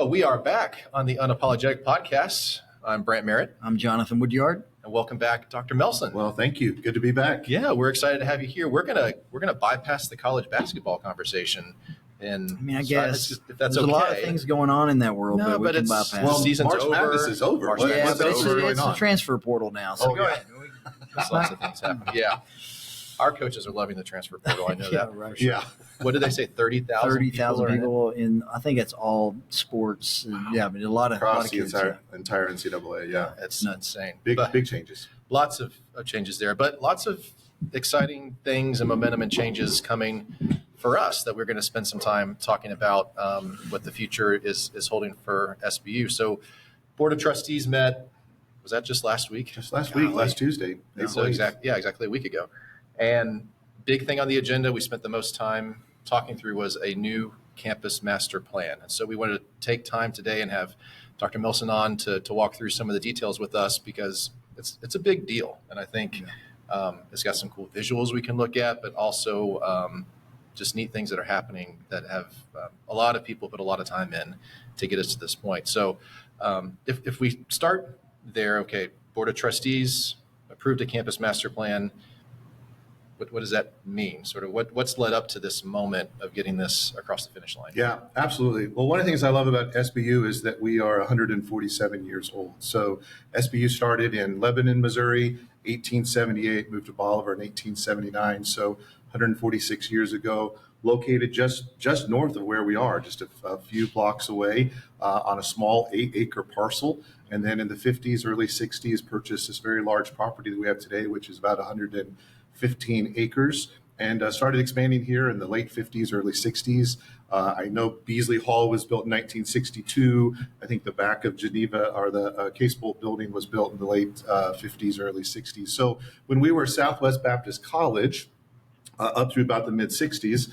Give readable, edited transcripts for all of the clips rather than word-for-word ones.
Well, we are back on the Unapologetic Podcast. I'm Brandt Merritt. I'm Jonathon Woodyard. And welcome back, Dr. Melson. Well, thank you. Good to be back. Yeah, we're excited to have you here. We're gonna bypass the college basketball conversation. And I guess if that's there's okay. a lot of things going on in that world, No, but we but can it's bypass. well, it. season's March over. Madness is over. March What- yeah, Madness but is over. it's the transfer portal now. So Oh, go yeah. ahead. There's lots of things happening. Yeah. Our coaches are loving the transfer portal. I know Yeah, that. right. Yeah. What did they say? 30,000 30,000 are in it? people in. I think it's all sports. And, yeah, but a lot of Across the kids. entire NCAA. Yeah. It's Nuts. insane. Big But changes. lots of changes there, but lots of exciting things and momentum and changes coming for us that we're going to spend some time talking about what the future is holding for SBU. So Board of Trustees met, was that just last week? Just last week, last Tuesday. So exactly a week ago. And big thing on the agenda we spent the most time talking through was a new campus master plan. And so we wanted to take time today and have Dr. Melson on to walk through some of the details with us because it's a big deal. And I think it's got some cool visuals we can look at, but also just neat things that are happening that have a lot of people put a lot of time in to get us to this point. So if we start there, okay, Board of Trustees approved a campus master plan. What does that mean? Sort of what's led up to this moment of getting this across the finish line? Yeah, absolutely. Well, one of the things I love about SBU is that we are 147 years old. So SBU started in Lebanon, Missouri, 1878, moved to Bolivar in 1879. So 146 years ago, located just north of where we are, just a few blocks away on a small 8-acre parcel. And then in the 50s, early 60s, purchased this very large property that we have today, which is about 115 acres, and started expanding here in the late 50s, early 60s. I know Beasley Hall was built in 1962. I think the back of Geneva or the Case Bolt building was built in the late 50s, early 60s. So when we were Southwest Baptist College, up through about the mid 60s,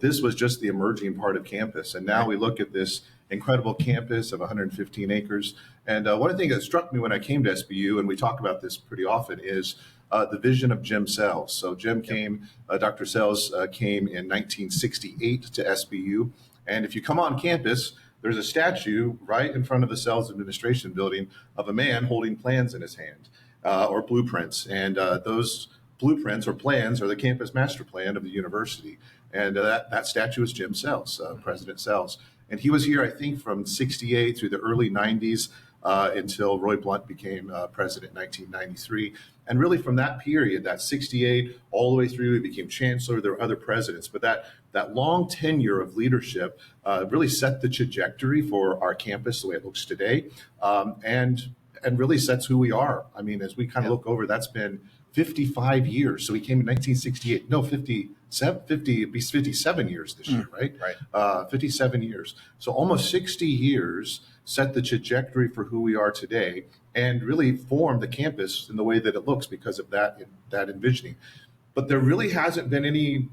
this was just the emerging part of campus. And now we look at this incredible campus of 115 acres. And one of the things that struck me when I came to SBU, and we talk about this pretty often, is the vision of Jim Sells. So Jim came, Dr. Sells came in 1968 to SBU. And if you come on campus, there's a statue right in front of the Sells Administration Building of a man holding plans in his hand, or blueprints. And those blueprints or plans are the campus master plan of the university. And that statue is Jim Sells, President Sells. And he was here, I think, from 68 through the early 90s until Roy Blunt became president in 1993. And really from that period, that 68 all the way through, he became chancellor. There were other presidents. But that long tenure of leadership really set the trajectory for our campus the way it looks today, and really sets who we are. I mean, as we kind of look over, that's been 55 years. So he came in 1968. No, 57 years this year, right? Right. 57 years. So almost 60 years set the trajectory for who we are today and really formed the campus in the way that it looks because of that envisioning. But there really hasn't been any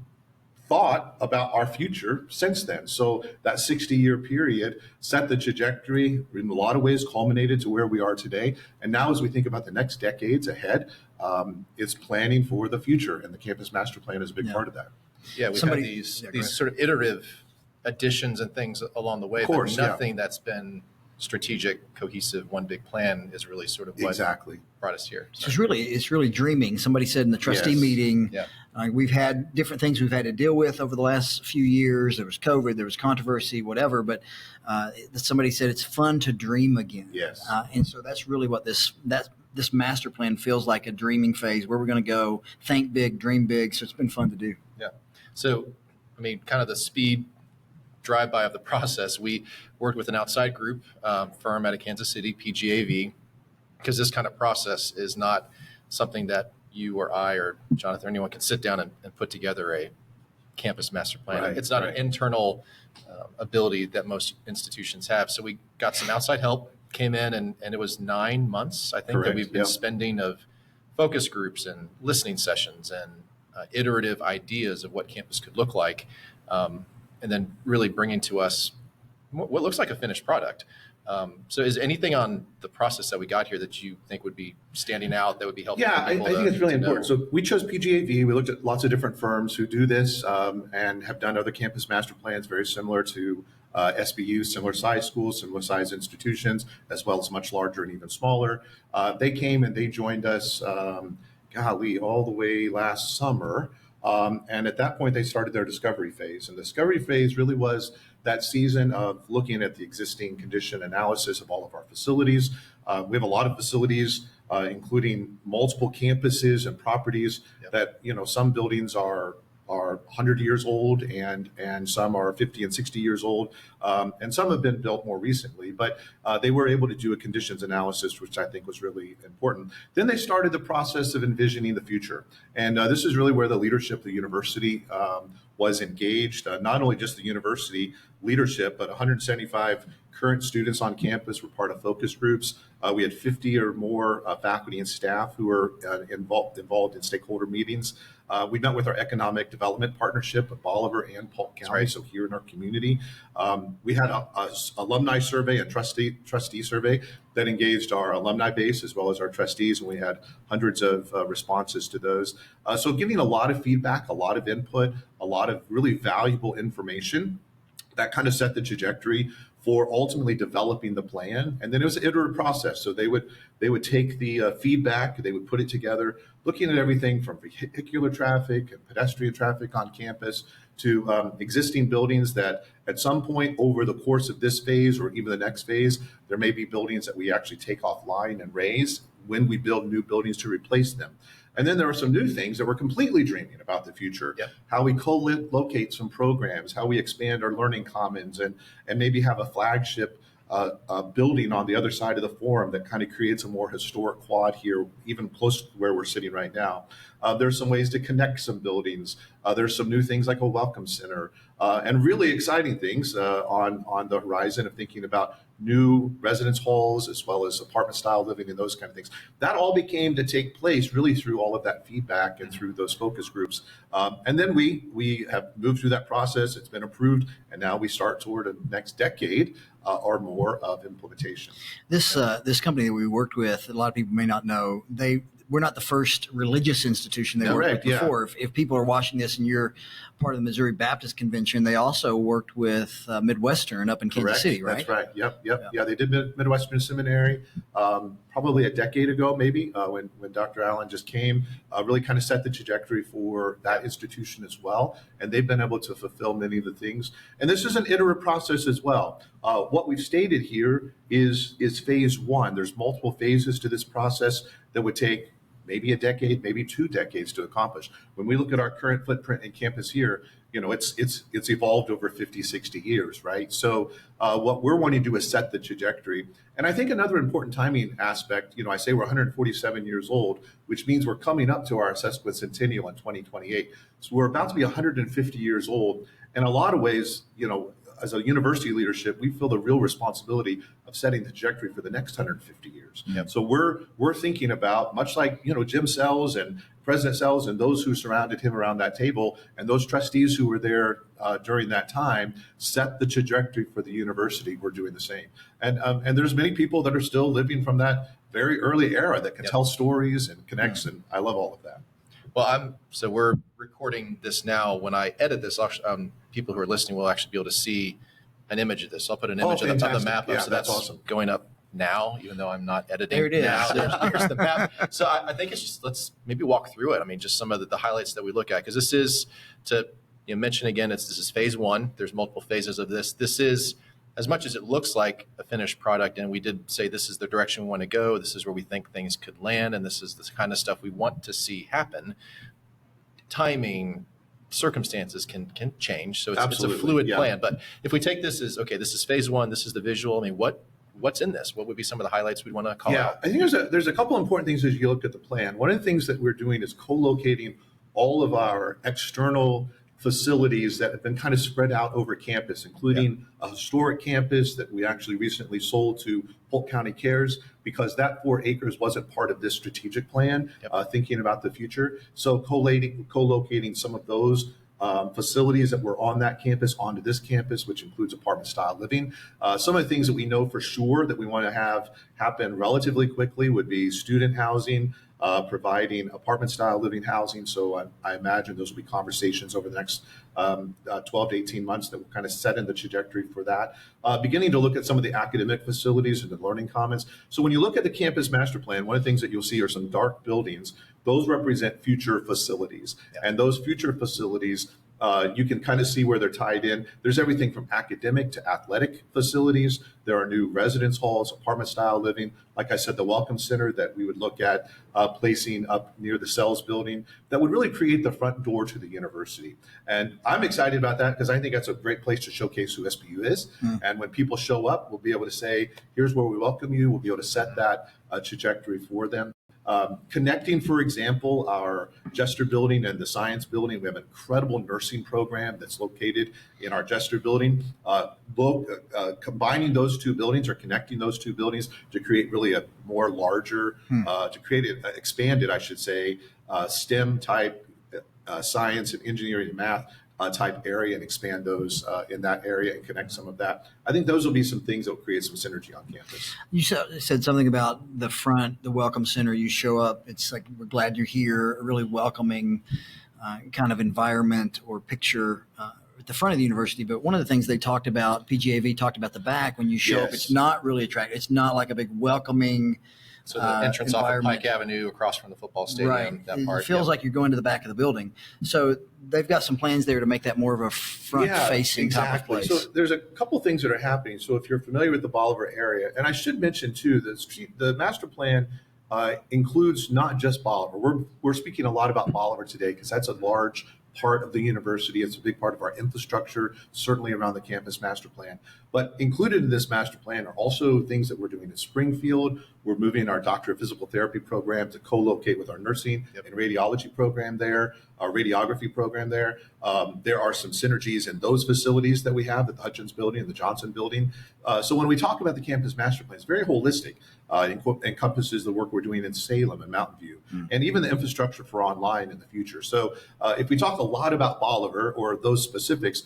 thought about our future since then. So that 60-year period set the trajectory, in a lot of ways culminated to where we are today. And now as we think about the next decades ahead, it's planning for the future. And the campus master plan is a big part of that. Yeah, we've had these sort of iterative additions and things along the way, of course, but nothing that's been strategic, cohesive, one big plan is really sort of what brought us here. So it's really dreaming. Somebody said in the trustee meeting, we've had different things we've had to deal with over the last few years. There was COVID, there was controversy, whatever. But somebody said it's fun to dream again. Yes. And so that's really what this master plan feels like, a dreaming phase where we're going to go think big, dream big. So it's been fun to do. Yeah. So, I mean, kind of the speed drive-by of the process, we worked with an outside group firm out of Kansas City, PGAV, because this kind of process is not something that you or I or Jonathon or anyone can sit down and put together a campus master plan. Right, it's not an internal ability that most institutions have. So we got some outside help, came in, and it was 9 months, I think, that we've been spending of focus groups and listening sessions and iterative ideas of what campus could look like. And then really bringing to us what looks like a finished product. So is anything on the process that we got here that you think would be standing out, that would be helpful? Yeah, I think it's really important. So we chose PGAV. We looked at lots of different firms who do this and have done other campus master plans very similar to SBU, similar size schools, similar size institutions, as well as much larger and even smaller. They came and they joined us, all the way last summer. And at that point, they started their discovery phase. And the discovery phase really was that season of looking at the existing condition analysis of all of our facilities. We have a lot of facilities, including multiple campuses and properties that, some buildings are 100 years old and some are 50 and 60 years old. And some have been built more recently, but they were able to do a conditions analysis, which I think was really important. Then they started the process of envisioning the future. And this is really where the leadership of the university was engaged, not only just the university leadership, but 175 current students on campus were part of focus groups. We had 50 or more faculty and staff who were involved in stakeholder meetings. We met with our economic development partnership of Bolivar and Polk County, so here in our community. We had a alumni survey and trustee survey that engaged our alumni base as well as our trustees, and we had hundreds of responses to those. So giving a lot of feedback, a lot of input, a lot of really valuable information that kind of set the trajectory for ultimately developing the plan. And then it was an iterative process. So they would take the feedback, they would put it together, looking at everything from vehicular traffic and pedestrian traffic on campus to existing buildings that at some point over the course of this phase or even the next phase, there may be buildings that we actually take offline and raise when we build new buildings to replace them. And then there are some new things that we're completely dreaming about the future, how we co-locate some programs, how we expand our learning commons and maybe have a flagship building on the other side of the forum that kind of creates a more historic quad here, even close to where we're sitting right now. There's some ways to connect some buildings. There's some new things like a welcome center and really exciting things on the horizon of thinking about new residence halls as well as apartment style living and those kind of things. That all became to take place really through all of that feedback and through those focus groups. And then we have moved through that process. It's been approved. And now we start toward the next decade or more of implementation. This company that we worked with, a lot of people may not know, we're not the first religious institution they worked with before. If people are watching this and you're part of the Missouri Baptist Convention, they also worked with Midwestern up in Kansas City, right? That's right. Yep. Yeah, they did Midwestern Seminary probably a decade ago, maybe, when Dr. Allen just came, really kind of set the trajectory for that institution as well. And they've been able to fulfill many of the things. And this is an iterative process as well. What we've stated here is phase one. There's multiple phases to this process that would take maybe a decade, maybe 2 decades to accomplish. When we look at our current footprint in campus here, it's evolved over 50, 60 years, right? So what we're wanting to do is set the trajectory. And I think another important timing aspect, I say we're 147 years old, which means we're coming up to our sesquicentennial in 2028. So we're about to be 150 years old. In a lot of ways, as a university leadership, we feel the real responsibility of setting the trajectory for the next 150 years. Yep. So we're thinking about, much like Jim Sells and President Sells and those who surrounded him around that table, and those trustees who were there during that time, set the trajectory for the university. We're doing the same, and there's many people that are still living from that very early era that can tell stories and connects, and I love all of that. Well, so we're recording this now. When I edit this, people who are listening will actually be able to see an image of this. I'll put an image of the map up, so that's awesome. Going up now, even though I'm not editing. There it is. Now. There's the map. So I think it's just, let's maybe walk through it. I mean, just some of the highlights that we look at, because this is, to mention again, this is phase one. There's multiple phases of this. This is, as much as it looks like a finished product, and we did say this is the direction we want to go, this is where we think things could land, and this is the kind of stuff we want to see happen. Timing, circumstances can change, so it's a fluid plan. But if we take this as, okay, this is phase one, this is the visual, I mean, what's in this? What would be some of the highlights we'd want to call out? I think there's a couple important things as you look at the plan. One of the things that we're doing is co-locating all of our external facilities that have been kind of spread out over campus, including a historic campus that we actually recently sold to Polk County Cares, because that 4 acres wasn't part of this strategic plan, thinking about the future. So co-locating some of those facilities that were on that campus onto this campus, which includes apartment style living. Some of the things that we know for sure that we want to have happen relatively quickly would be student housing, providing apartment-style living housing. So I imagine those will be conversations over the next 12 to 18 months that will kind of set in the trajectory for that. Beginning to look at some of the academic facilities and the learning commons. So when you look at the campus master plan, one of the things that you'll see are some dark buildings. Those represent future facilities. Yeah. And those future facilities, you can kind of see where they're tied in. There's everything from academic to athletic facilities. There are new residence halls, apartment style living. Like I said, the Welcome Center that we would look at placing up near the Cells building that would really create the front door to the university. And I'm excited about that because I think that's a great place to showcase who SBU is. And when people show up, we'll be able to say, here's where we welcome you. We'll be able to set that trajectory for them. Connecting, for example, our Jester building and the Science building. We have an incredible nursing program that's located in our Jester building. Combining those two buildings or connecting those two buildings to create really a more larger, to create an expanded, I should say, STEM type science and engineering and math type area and expand those in that area and connect some of that. I think those will be some things that will create some synergy on campus. You said something about the front, the Welcome Center. You show up, it's like, we're glad you're here, a really welcoming kind of environment or picture at the front of the university. But one of the things they talked about, PGAV talked about the back, when you show up, it's not really attractive. It's not like a big welcoming So the entrance off of Pike Avenue across from the football stadium, right. That part. It feels like you're going to the back of the building. So they've got some plans there to make that more of a front-facing type of place. So there's a couple things that are happening. So if you're familiar with the Bolivar area, and I should mention too, the master plan includes not just Bolivar. We're speaking a lot about Bolivar today because that's a large part of the university. It's a big part of our infrastructure, certainly around the campus master plan. But included in this master plan are also things that we're doing in Springfield. We're moving our Doctor of Physical Therapy program to co-locate with our nursing and radiology program there, our radiography program there. There are some synergies in those facilities that we have at the Hutchins building and the Johnson building. So when we talk about the campus master plan, it's very holistic. It encompasses the work we're doing in Salem and Mountain View, and even the infrastructure for online in the future. So if we talk a lot about Bolivar or those specifics,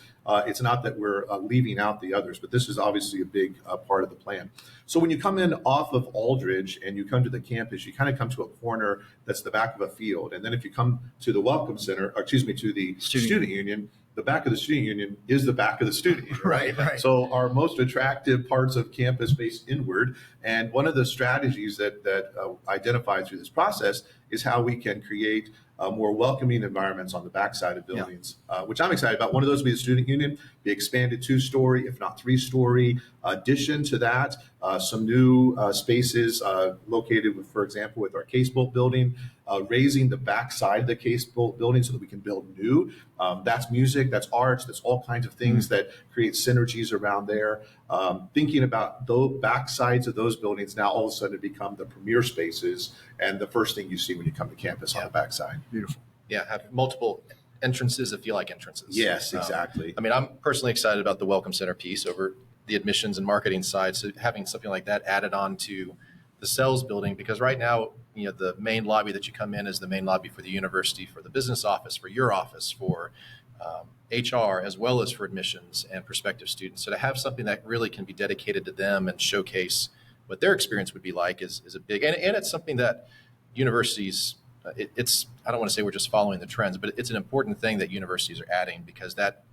it's not that we're leaving out the others, but this is obviously a big part of the plan. So when you come in off of Aldridge and you come to the campus, you kind of come to a corner that's the back of a field. And then if you come to the Welcome Center, to the Student Union, the back of the Student Union is the back of the Student Union. Right. So our most attractive parts of campus face inward. And one of the strategies that identified through this process is how we can create more welcoming environments on the backside of buildings, which I'm excited about. One of those would be the Student Union, the expanded 2-story, if not 3-story addition to that. Some new spaces located, for example, with our Case Bolt building, raising the backside of the Case Bolt building so that we can build new. That's music, that's arts, that's all kinds of things that create synergies around there. Thinking about those back sides of those buildings now all of a sudden become the premier spaces and the first thing you see when you come to campus on the backside. Beautiful. Yeah, have multiple entrances that feel like entrances. Yes, exactly. I'm personally excited about the Welcome Center piece over the admissions and marketing side. So having something like that added on to the Cells building, because right now, the main lobby that you come in is the main lobby for the university, for the business office, for your office, for HR, as well as for admissions and prospective students. So to have something that really can be dedicated to them and showcase what their experience would be like is a big, and it's something that universities, it's, I don't want to say we're just following the trends, but it's an important thing that universities are adding because that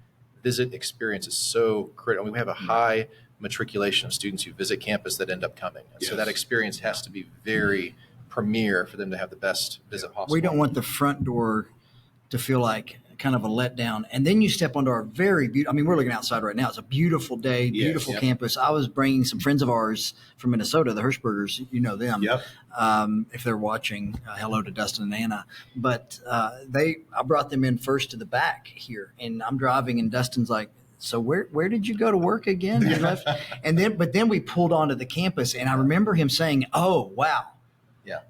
visit experience is so critical. We have a high matriculation of students who visit campus that end up coming. And so that experience has to be very premier for them to have the best visit possible. We don't want the front door to feel like kind of a letdown. And then you step onto our very beautiful, we're looking outside right now. It's a beautiful day, beautiful campus. I was bringing some friends of ours from Minnesota, the Hirschbergers, you know them. If they're watching, hello to Dustin and Anna. But I brought them in first to the back here. And I'm driving and Dustin's like, so where did you go to work again? But then we pulled onto the campus and I remember him saying, oh, wow.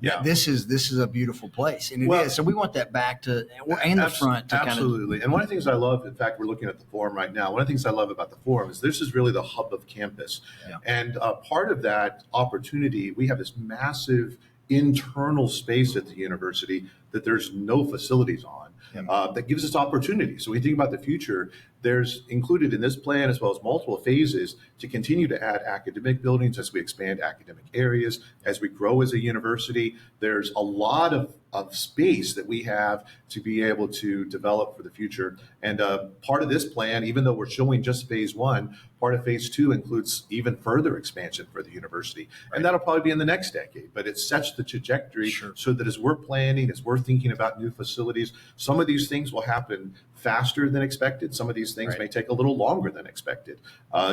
Yeah. This is a beautiful place, and it is. So we want that back to and the front to absolutely. And one of the things I love, in fact, we're looking at the forum right now. One of the things I love about the forum is this is really the hub of campus, and part of that opportunity, we have this massive internal space at the university that there's no facilities on. That gives us opportunity. So when you think about the future, there's included in this plan, as well as multiple phases, to continue to add academic buildings as we expand academic areas, as we grow as a university. There's a lot of space that we have to be able to develop for the future. And part of this plan, even though we're showing just phase one, part of phase two includes even further expansion for the university. And that'll probably be in the next decade, but it sets the trajectory so that as we're planning, as we're thinking about new facilities, some of these things will happen faster than expected. Some of these things may take a little longer than expected,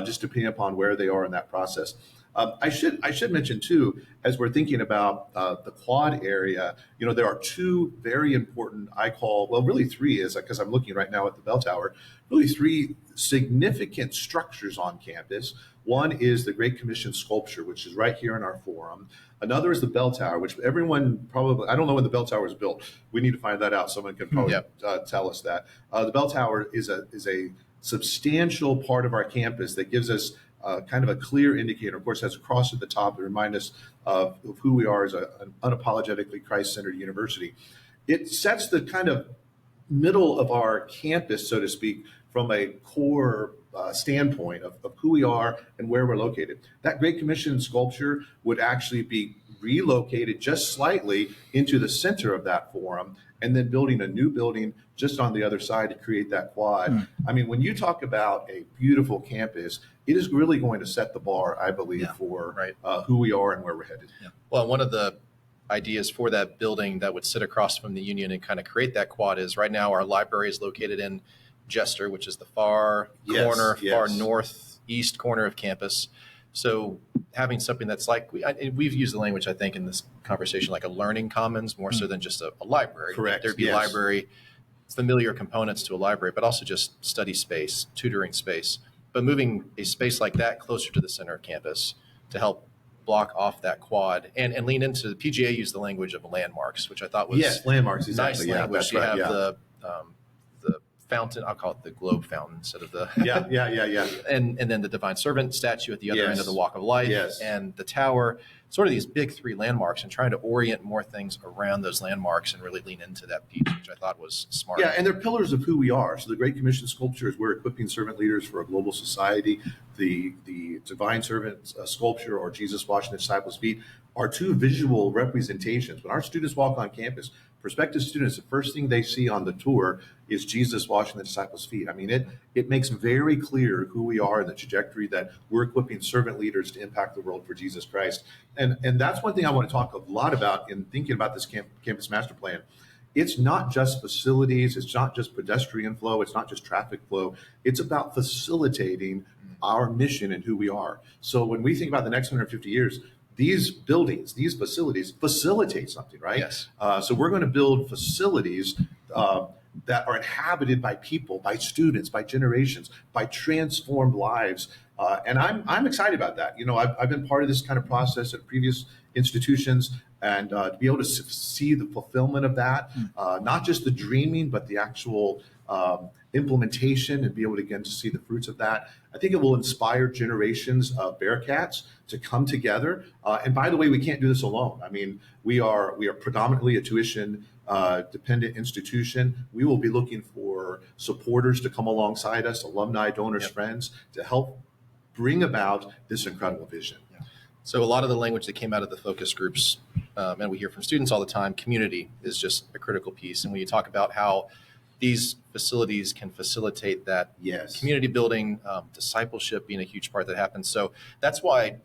just depending upon where they are in that process. I should mention too, as we're thinking about the quad area, there are two very important, really three, is because I'm looking right now at the bell tower, really three significant structures on campus. One is the Great Commission sculpture, which is right here in our forum. Another is the bell tower, which everyone probably, I don't know when the bell tower was built. We need to find that out. Someone can probably tell us that. The bell tower is a substantial part of our campus that gives us kind of a clear indicator. Of course, has a cross at the top to remind us of who we are as an unapologetically Christ-centered university. It sets the kind of middle of our campus, so to speak, from a core standpoint of who we are and where we're located. That Great Commission sculpture would actually be relocated just slightly into the center of that forum, and then building a new building just on the other side to create that quad. I mean, when you talk about a beautiful campus, it is really going to set the bar, I believe, for who we are and where we're headed. Well, one of the ideas for that building that would sit across from the Union and kind of create that quad is right now our library is located in Jester, which is the far northeast corner of campus. So having something that's like, we've used the language, I think, in this conversation, like a learning commons, more so than just a library. Correct. There'd be library, familiar components to a library, but also just study space, tutoring space. But moving a space like that closer to the center of campus to help block off that quad and lean into, the PGA used the language of landmarks, which I thought was landmarks, exactly. Nice language. You have the fountain, I'll call it the globe fountain instead of the and then the divine servant statue at the other end of the walk of life and the tower, sort of these big three landmarks, and trying to orient more things around those landmarks and really lean into that piece, which I thought was smart. And they're pillars of who we are. So the Great Commission sculpture is we're equipping servant leaders for a global society. The divine servant sculpture, or Jesus washing the disciples' feet, are two visual representations. When our students walk on campus, prospective students, the first thing they see on the tour is Jesus washing the disciples' feet. I mean, it makes very clear who we are and the trajectory that we're equipping servant leaders to impact the world for Jesus Christ. And that's one thing I want to talk a lot about in thinking about this campus master plan. It's not just facilities. It's not just pedestrian flow. It's not just traffic flow. It's about facilitating our mission and who we are. So when we think about the next 150 years, these buildings, these facilities facilitate something, right? Yes. So we're going to build facilities that are inhabited by people, by students, by generations, by transformed lives. And I'm excited about that. I've been part of this kind of process at previous institutions, and to be able to see the fulfillment of that, not just the dreaming, but the actual implementation, and be able to again to see the fruits of that. I think it will inspire generations of Bearcats to come together. And by the way, we can't do this alone. I mean, we are predominantly a tuition dependent institution. We will be looking for supporters to come alongside us, alumni, donors, friends, to help bring about this incredible vision. So a lot of the language that came out of the focus groups, and we hear from students all the time, community is just a critical piece. And when you talk about how these facilities can facilitate that community building, discipleship being a huge part that happens. So that's why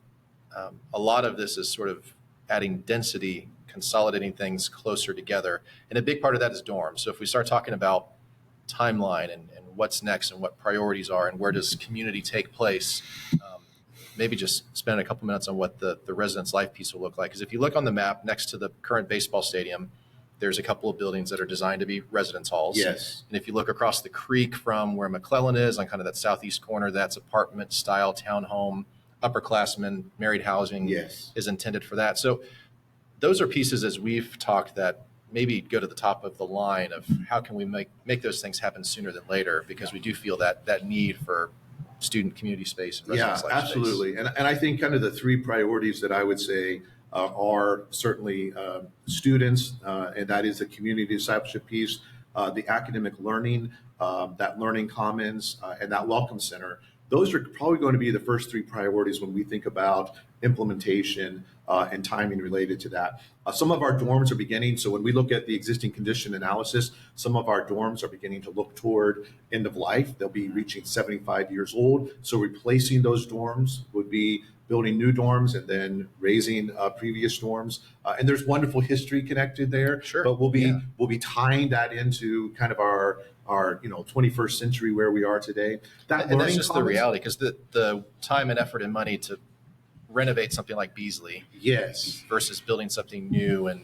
a lot of this is sort of adding density, consolidating things closer together. And a big part of that is dorms. So if we start talking about timeline and what's next and what priorities are and where does community take place, maybe just spend a couple minutes on what the residence life piece will look like. Because if you look on the map next to the current baseball stadium, there's a couple of buildings that are designed to be residence halls. Yes. And if you look across the creek from where McClellan is on kind of that southeast corner, that's apartment style townhome, upperclassmen, married housing is intended for that. So those are pieces, as we've talked, that maybe go to the top of the line of how can we make those things happen sooner than later, because we do feel that need for student community space and residence life absolutely. space. And I think kind of the three priorities that I would say are certainly students, and that is the community discipleship piece, the academic learning, that learning commons, and that welcome center. Those are probably going to be the first three priorities when we think about implementation and timing related to that. Some of our dorms are beginning, so when we look at the existing condition analysis, some of our dorms are beginning to look toward end of life. They'll be reaching 75 years old. So replacing those dorms would be building new dorms and then raising previous dorms. And there's wonderful history connected there. Sure. But we'll be tying that into kind of our 21st century where we are today. And that's just the reality, because the time and effort and money to renovate something like Beasley, yes, versus building something new and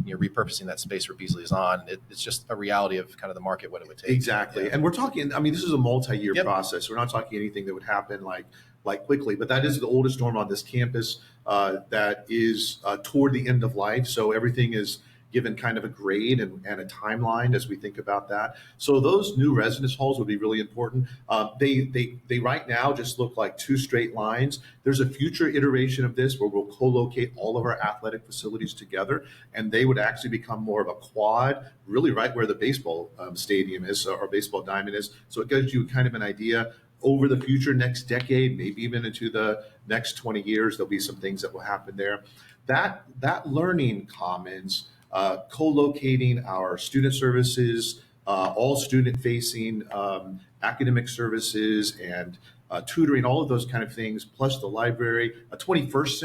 repurposing that space where Beasley is on, it's just a reality of kind of the market, what it would take. Exactly. Yeah. And we're talking, this is a multi-year process. We're not talking anything that would happen like quickly, but that is the oldest dorm on this campus that is toward the end of life. So everything is given kind of a grade and a timeline as we think about that. So those new residence halls would be really important. They right now just look like two straight lines. There's a future iteration of this where we'll co-locate all of our athletic facilities together, and they would actually become more of a quad, really right where the baseball stadium is, or baseball diamond is. So it gives you kind of an idea over the future, next decade, maybe even into the next 20 years, there'll be some things that will happen there. That learning commons, co-locating our student services, all student-facing academic services and tutoring, all of those kind of things, plus the library, a 21st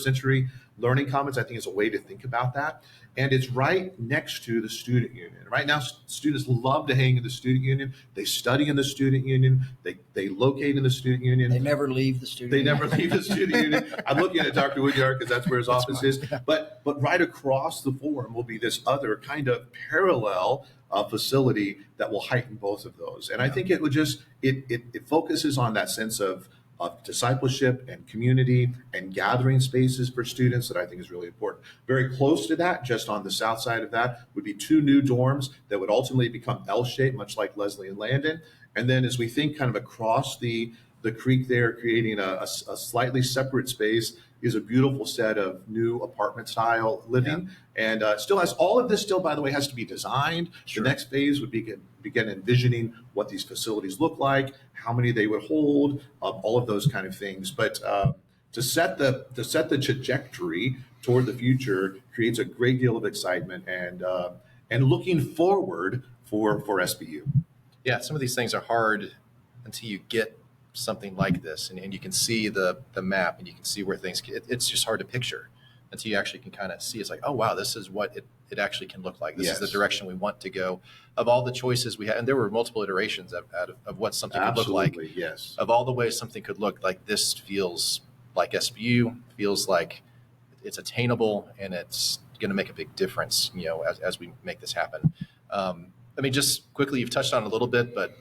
century learning commons, I think is a way to think about that. And it's right next to the student union. Right now, students love to hang in the student union. They study in the student union. They locate in the student union. They never leave the student union. They never leave the student union. I'm looking at Dr. Woodyard because that's where his office is. But right across the forum will be this other kind of parallel facility that will heighten both of those. And I think it would it focuses on that sense of discipleship and community and gathering spaces for students that I think is really important. Very close to that, just on the south side of that, would be two new dorms that would ultimately become L-shaped, much like Leslie and Landon. And then as we think kind of across the creek there, creating a slightly separate space, is a beautiful set of new apartment style living. And still has all of this still, by the way, has to be designed. Sure. The next phase would begin envisioning what these facilities look like, how many they would hold, all of those kind of things. But to set the trajectory toward the future creates a great deal of excitement and looking forward for SBU. Yeah, some of these things are hard until you get something like this and you can see the map and you can see where things it's just hard to picture until you actually can kind of see. It's like, oh wow, this is what it actually can look like. This is the direction we want to go. Of all the choices we had, and there were multiple iterations of what something could look like. Yes. Of all the ways something could look like, this feels like SBU, feels like it's attainable, and it's going to make a big difference, as we make this happen. Just quickly, you've touched on it a little bit, but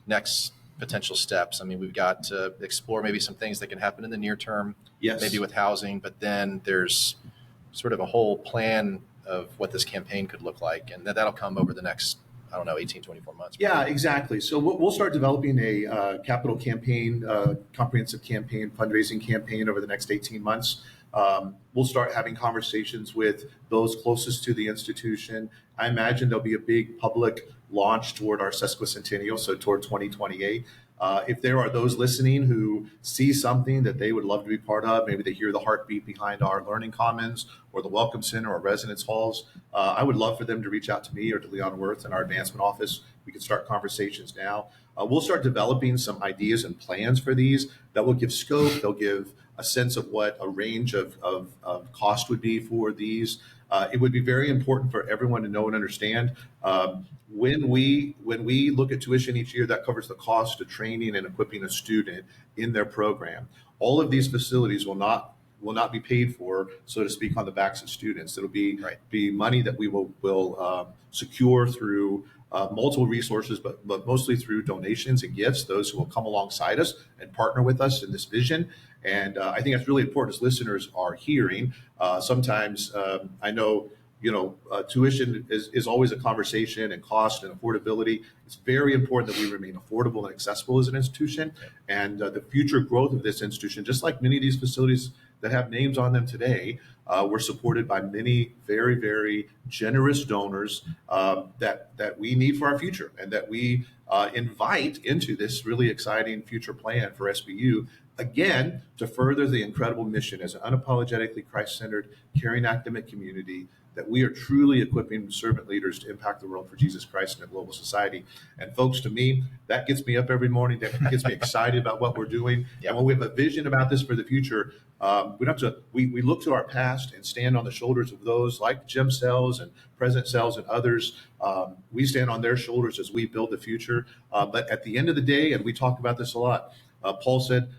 next potential steps. We've got to explore maybe some things that can happen in the near term, maybe with housing, but then there's sort of a whole plan of what this campaign could look like. And that'll come over the next, 18, 24 months. Probably. Yeah, exactly. So we'll start developing a capital campaign, comprehensive campaign, fundraising campaign over the next 18 months. We'll start having conversations with those closest to the institution. I imagine there'll be a big public launch toward our sesquicentennial, so toward 2028. If there are those listening who see something that they would love to be part of, maybe they hear the heartbeat behind our learning commons or the welcome center or residence halls, I would love for them to reach out to me or to Leon Wirth in our advancement office. We can start conversations now. We'll start developing some ideas and plans for these that will give scope. They'll give a sense of what a range of cost would be for these. It would be very important for everyone to know and understand when we look at tuition each year, that covers the cost of training and equipping a student in their program. All of these facilities will not be paid for, so to speak, on the backs of students. It'll be money that we will secure through multiple resources, but mostly through donations and gifts, those who will come alongside us and partner with us in this vision. And I think that's really important as listeners are hearing. Sometimes I know, tuition is always a conversation, and cost and affordability. It's very important that we remain affordable and accessible as an institution. And the future growth of this institution, just like many of these facilities that have names on them today were supported by many very, very generous donors that we need for our future, and that we invite into this really exciting future plan for SBU, again, to further the incredible mission as an unapologetically Christ-centered, caring academic community, that we are truly equipping servant leaders to impact the world for Jesus Christ in a global society. And folks, to me, that gets me up every morning. That gets me excited about what we're doing. Yep. And when we have a vision about this for the future, we don't have to. We look to our past and stand on the shoulders of those like Jim Sells and President Sells and others. We stand on their shoulders as we build the future. But at the end of the day, and we talk about this a lot, Paul said,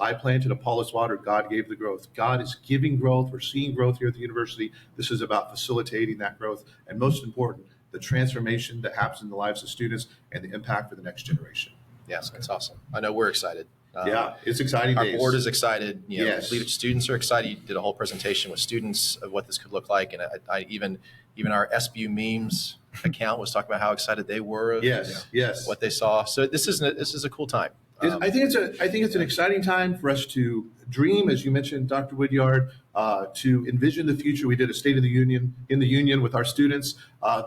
I planted, Apollos watered, God gave the growth. God is giving growth. We're seeing growth here at the university. This is about facilitating that growth. And most important, the transformation that happens in the lives of students and the impact for the next generation. Yes, that's awesome. I know we're excited. Yeah, it's exciting Our days. board is excited. Yes. Students are excited. You did a whole presentation with students of what this could look like. And I even our SBU memes account was talking about how excited they were of what they saw. So this is a cool time. I think it's an exciting time for us to dream, as you mentioned, Dr. Woodyard, to envision the future. We did a State of the Union in the Union with our students.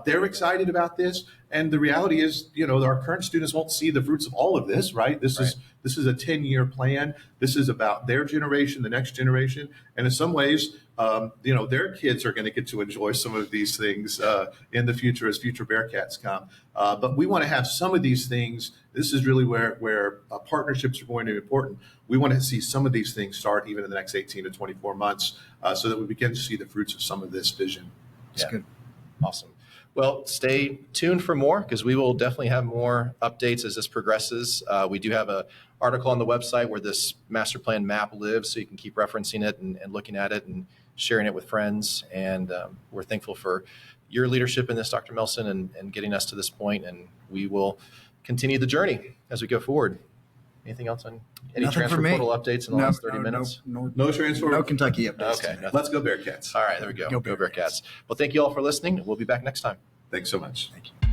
They're excited about this, and the reality is, our current students won't see the fruits of all of this, right? This is a 10-year plan. This is about their generation, the next generation, and in some ways, their kids are going to get to enjoy some of these things in the future as future Bearcats come. But we want to have some of these things. This is really where partnerships are going to be important. We want to see some of these things start even in the next 18 to 24 months so that we begin to see the fruits of some of this vision. That's good. Awesome. Well, stay tuned for more, because we will definitely have more updates as this progresses. We do have an article on the website where this master plan map lives, so you can keep referencing it and looking at it and sharing it with friends. And we're thankful for your leadership in this, Dr. Melson, and getting us to this point. And we will continue the journey as we go forward. Anything else on any Nothing transfer portal updates in the last 30 minutes? No transfer. No Kentucky updates. Okay. Let's go Bearcats. All right, there we go. Go Bearcats. Well, thank you all for listening. We'll be back next time. Thanks so much. Thank you.